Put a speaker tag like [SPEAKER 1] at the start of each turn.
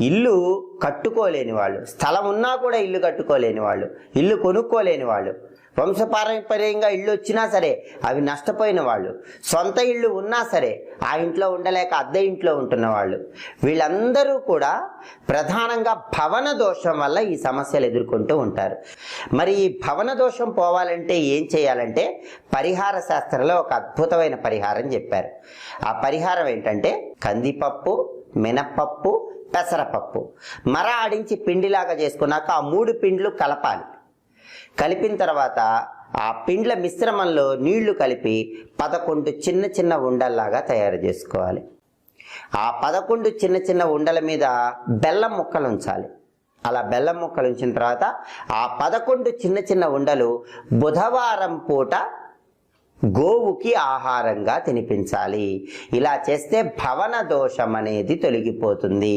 [SPEAKER 1] ఇల్లు కట్టుకోలేని వాళ్ళు, స్థలం ఉన్నా కూడా ఇల్లు కట్టుకోలేని వాళ్ళు, ఇల్లు కొనుక్కోలేని వాళ్ళు, వంశపారంపర్యంగా ఇళ్ళు వచ్చినా సరే అవి నష్టపోయిన వాళ్ళు, సొంత ఇళ్ళు ఉన్నా సరే ఆ ఇంట్లో ఉండలేక అద్దె ఇంట్లో ఉంటున్న వాళ్ళు, వీళ్ళందరూ కూడా ప్రధానంగా భవన దోషం వల్ల ఈ సమస్యలు ఎదుర్కొంటూ ఉంటారు. మరి ఈ భవన దోషం పోవాలంటే ఏం చేయాలంటే పరిహార శాస్త్రంలో ఒక అద్భుతమైన పరిహారం చెప్పారు. ఆ పరిహారం ఏంటంటే కందిపప్పు, మినప్పప్పు, పెసరపప్పు మర ఆడించి పిండిలాగా చేసుకున్నాక ఆ 3 పిండ్లు కలపాలి. కలిపిన తర్వాత ఆ పిండ్ల మిశ్రమంలో నీళ్లు కలిపి 11 చిన్న చిన్న ఉండల్లాగా తయారు చేసుకోవాలి. ఆ 11 చిన్న చిన్న ఉండల మీద బెల్లం ముక్కలు ఉంచాలి. అలా బెల్లం ముక్కలు ఉంచిన తర్వాత ఆ 11 చిన్న చిన్న ఉండలు బుధవారం పూట గోవుకి ఆహారంగా తినిపించాలి. ఇలా చేస్తే భవన దోషం అనేది తొలగిపోతుంది.